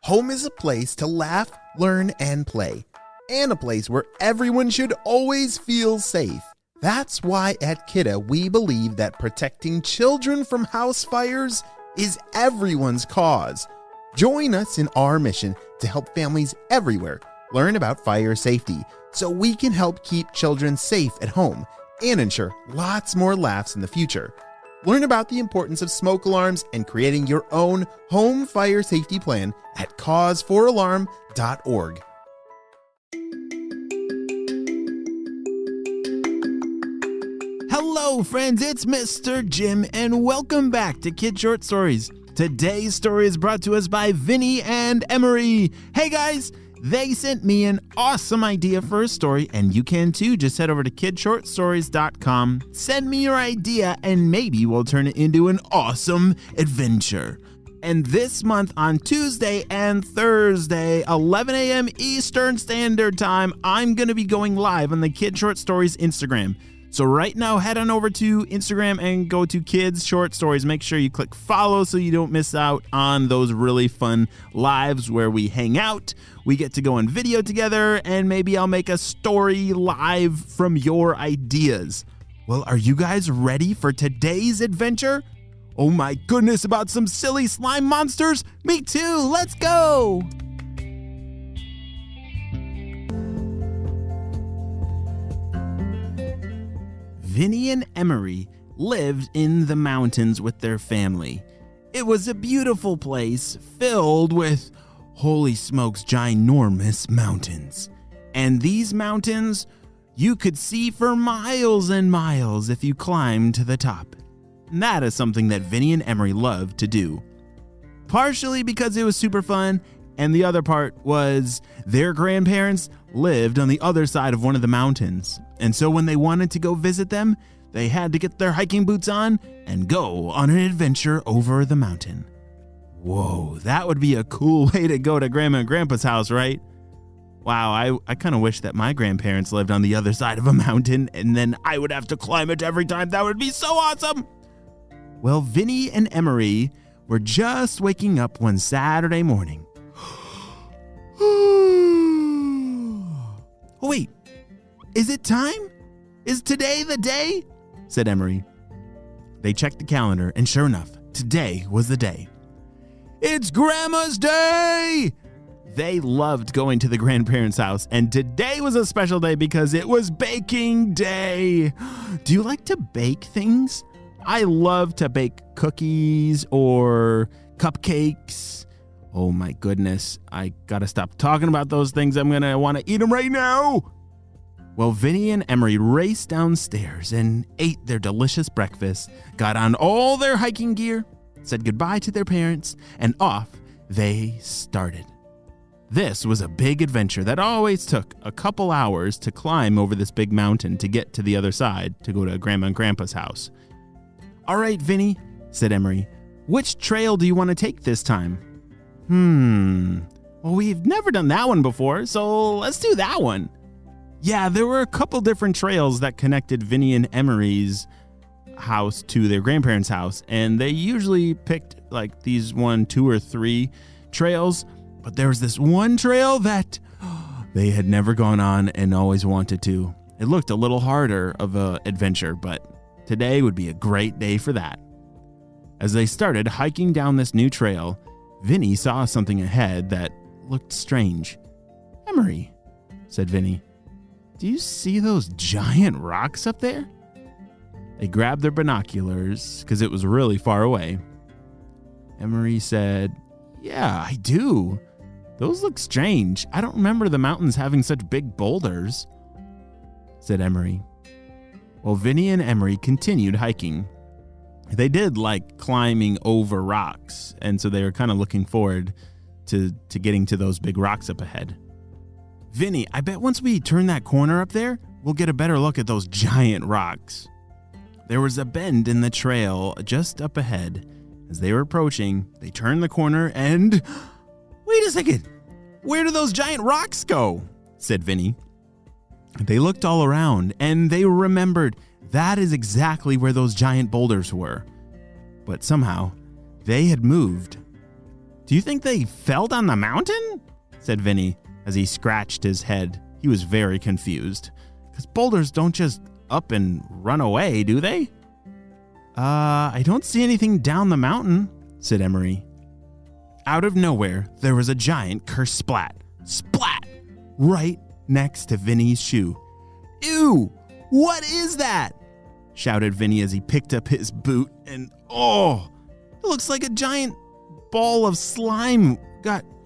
Home is a place to laugh, learn, and play, and a place where everyone should always feel safe. That's why at Kidda we believe that protecting children from house fires is everyone's cause. Join us in our mission to help families everywhere learn about fire safety so we can help keep children safe at home and ensure lots more laughs in the future. Learn about the importance of smoke alarms and creating your own home fire safety plan at cause4alarm.org. Hello friends, it's Mr. Jim and welcome back to Kid Short Stories. Today's story is brought to us by Vinny and Emery. Hey guys, they sent me an awesome idea for a story and you can too. Just head over to kidshortstories.com, send me your idea and maybe we'll turn it into an awesome adventure. And this month on Tuesday and Thursday, 11 a.m. Eastern Standard Time, I'm going to be going live on the Kid Short Stories Instagram. So right now, head on over to Instagram and go to Kids Short Stories. Make sure you click follow so you don't miss out on those really fun lives where we hang out. We get to go on video together, and maybe I'll make a story live from your ideas. Well, are you guys ready for today's adventure? Oh my goodness, about some silly slime monsters? Me too, let's go! Vinny and Emery lived in the mountains with their family. It was a beautiful place filled with, holy smokes, ginormous mountains. And these mountains you could see for miles and miles if you climbed to the top. And that is something that Vinny and Emery loved to do. Partially because it was super fun, and the other part was their grandparents lived on the other side of one of the mountains. And so when they wanted to go visit them, they had to get their hiking boots on and go on an adventure over the mountain. Whoa, that would be a cool way to go to Grandma and Grandpa's house, right? Wow, I kind of wish that my grandparents lived on the other side of a mountain and then I would have to climb it every time. That would be so awesome! Well, Vinny and Emery were just waking up one Saturday morning. Oh, wait, is it time? Is today the day? Said Emery. They checked the calendar, and sure enough, today was the day. It's Grandma's Day! They loved going to the grandparents' house, and today was a special day because it was baking day. Do you like to bake things? I love to bake cookies or cupcakes. Oh my goodness, I gotta stop talking about those things. I'm gonna wanna eat them right now. Well, Vinny and Emery raced downstairs and ate their delicious breakfast, got on all their hiking gear, said goodbye to their parents, and off they started. This was a big adventure that always took a couple hours to climb over this big mountain to get to the other side to go to Grandma and Grandpa's house. All right, Vinny, said Emery, which trail do you want to take this time? Well, we've never done that one before, so let's do that one. Yeah, there were a couple different trails that connected Vinny and Emery's house to their grandparents' house, and they usually picked like these 1, 2, or 3 trails, but there was this one trail that they had never gone on and always wanted to. It looked a little harder of an adventure, but today would be a great day for that. As they started hiking down this new trail, Vinny saw something ahead that looked strange. Emery, said Vinny, do you see those giant rocks up there? They grabbed their binoculars because it was really far away. Emery said, yeah, I do. Those look strange. I don't remember the mountains having such big boulders, said Emery. Well, Vinny and Emery continued hiking. They did like climbing over rocks, and so they were kind of looking forward to getting to those big rocks up ahead. Vinny, I bet once we turn that corner up there, we'll get a better look at those giant rocks. There was a bend in the trail just up ahead. As they were approaching, they turned the corner and... Wait a second! Where do those giant rocks go? Said Vinny. They looked all around, and they remembered that is exactly where those giant boulders were. But somehow, they had moved. Do you think they fell down the mountain? Said Vinny as he scratched his head. He was very confused. Because boulders don't just up and run away, do they? I don't see anything down the mountain, said Emery. Out of nowhere, there was a giant curse splat. Splat! Right next to Vinny's shoe. Ew! What is that? Shouted Vinny as he picked up his boot and it looks like a giant ball of slime.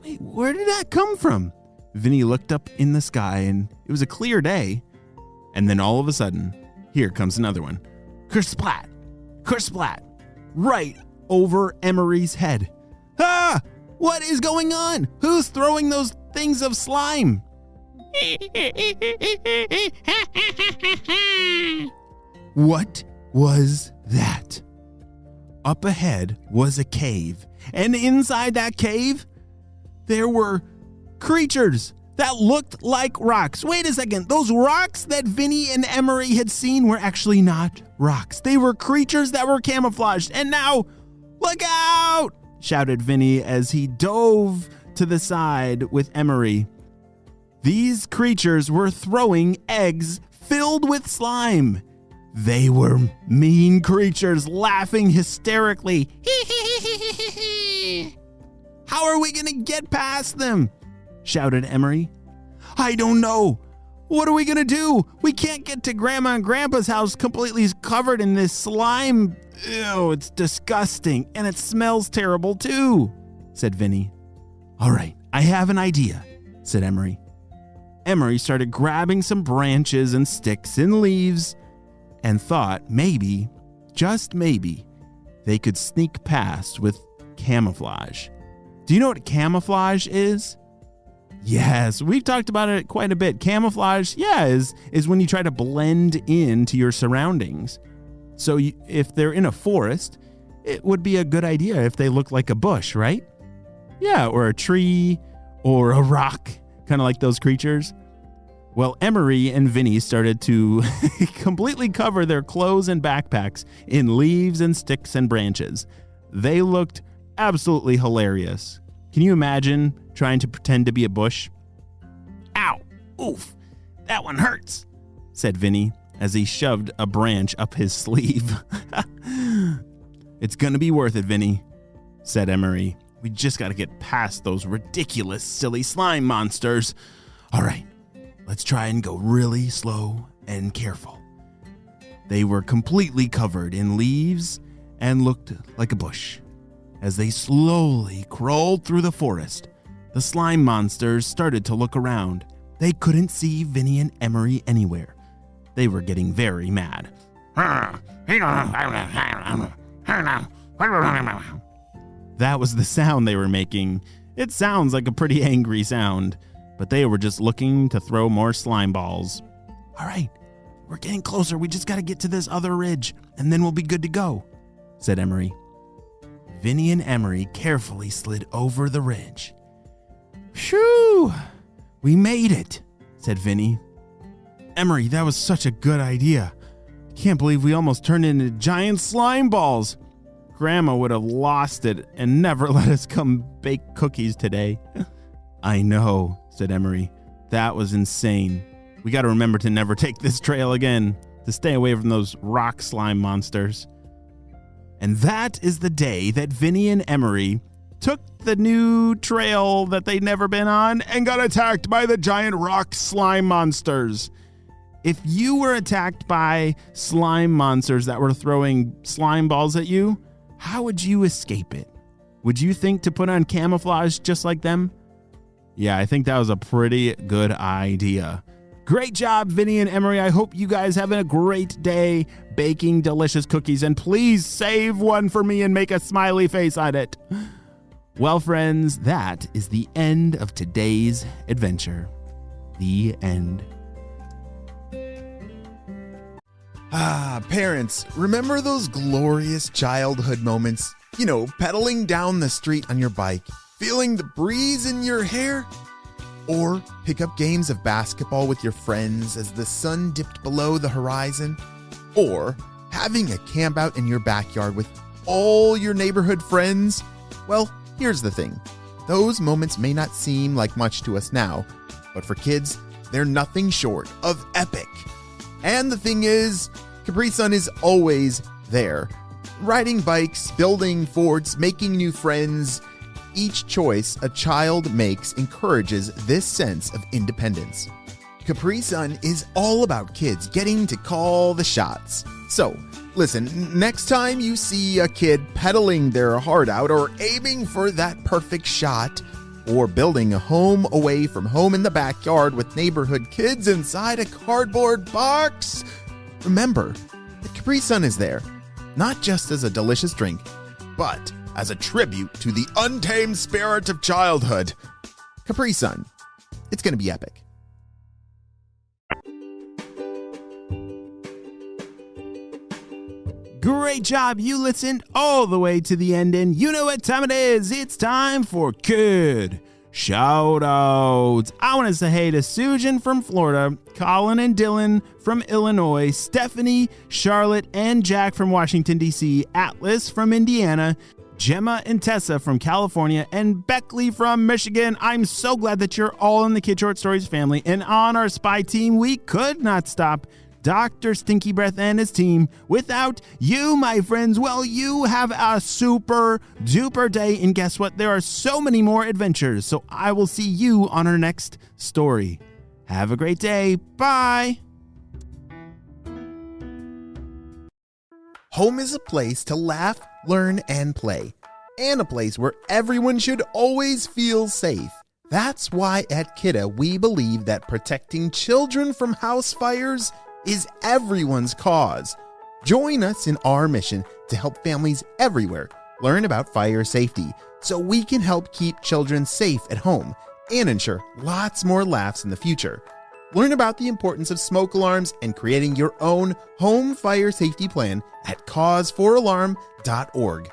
Wait, where did that come from? Vinny looked up in the sky and it was a clear day. And then all of a sudden, here comes another one. Kersplat! Kersplat! Right over Emery's head. Ah! What is going on? Who's throwing those things of slime? What was that? Up ahead was a cave, and inside that cave, there were creatures that looked like rocks. Wait a second, those rocks that Vinny and Emery had seen were actually not rocks. They were creatures that were camouflaged, and now, look out! Shouted Vinny as he dove to the side with Emery. These creatures were throwing eggs filled with slime. They were mean creatures laughing hysterically. How are we going to get past them? Shouted Emery. I don't know. What are we going to do? We can't get to Grandma and Grandpa's house completely covered in this slime. Ew, it's disgusting, and it smells terrible too, said Vinny. All right, I have an idea, said Emery. Emery started grabbing some branches and sticks and leaves and thought maybe, just maybe, they could sneak past with camouflage. Do you know what camouflage is? Yes, we've talked about it quite a bit. Camouflage, is when you try to blend into your surroundings. So if they're in a forest, it would be a good idea if they look like a bush, right? Yeah, or a tree or a rock, kind of like those creatures. Well, Emery and Vinny started to completely cover their clothes and backpacks in leaves and sticks and branches. They looked absolutely hilarious. Can you imagine trying to pretend to be a bush? Ow! Oof! That one hurts, said Vinny as he shoved a branch up his sleeve. It's gonna be worth it, Vinny, said Emery. We just gotta get past those ridiculous, silly slime monsters. All right, let's try and go really slow and careful. They were completely covered in leaves and looked like a bush. As they slowly crawled through the forest, the slime monsters started to look around. They couldn't see Vinny and Emery anywhere. They were getting very mad. That was the sound they were making. It sounds like a pretty angry sound, but they were just looking to throw more slime balls. All right, we're getting closer. We just got to get to this other ridge, and then we'll be good to go, said Emery. Vinny and Emery carefully slid over the ridge. Phew! We made it, said Vinny. Emery, that was such a good idea. Can't believe we almost turned into giant slime balls. Grandma would have lost it and never let us come bake cookies today. I know, said Emery. That was insane. We got to remember to never take this trail again, to stay away from those rock slime monsters. And that is the day that Vinny and Emery took the new trail that they'd never been on and got attacked by the giant rock slime monsters. If you were attacked by slime monsters that were throwing slime balls at you, how would you escape it? Would you think to put on camouflage just like them? Yeah, I think that was a pretty good idea. Great job, Vinny and Emery. I hope you guys have a great day baking delicious cookies, and please save one for me and make a smiley face on it. Well, friends, that is the end of today's adventure. The end. Parents, remember those glorious childhood moments? You know, pedaling down the street on your bike, feeling the breeze in your hair? Or pick up games of basketball with your friends as the sun dipped below the horizon? Or having a camp out in your backyard with all your neighborhood friends? Well, Here's the thing. Those moments may not seem like much to us now, but for kids, they're nothing short of epic. And the thing is, Capri Sun is always there. Riding bikes, building forts, making new friends. Each choice a child makes encourages this sense of independence. Capri Sun is all about kids getting to call the shots. So, listen, next time you see a kid pedaling their heart out or aiming for that perfect shot, or building a home away from home in the backyard with neighborhood kids inside a cardboard box, remember that Capri Sun is there, not just as a delicious drink, but as a tribute to the untamed spirit of childhood. Capri Sun, it's going to be epic. Great job. You listened all the way to the end, and you know what time it is. It's time for Kid Shoutouts. I want to say hey to Sujan from Florida, Colin and Dylan from Illinois, Stephanie, Charlotte, and Jack from Washington, D.C., Atlas from Indiana, Gemma and Tessa from California, and Beckley from Michigan. I'm so glad that you're all in the Kid Short Stories family, and on our spy team, we could not stop Dr. Stinky Breath and his team without you, my friends. Well, you have a super duper day, and guess what? There are so many more adventures, so I will see you on our next story. Have a great day. Bye. Home is a place to laugh, learn, and play, and a place where everyone should always feel safe. That's why at Kidda we believe that protecting children from house fires is everyone's cause. Join us in our mission to help families everywhere learn about fire safety so we can help keep children safe at home and ensure lots more laughs in the future. Learn about the importance of smoke alarms and creating your own home fire safety plan at cause4alarm.org.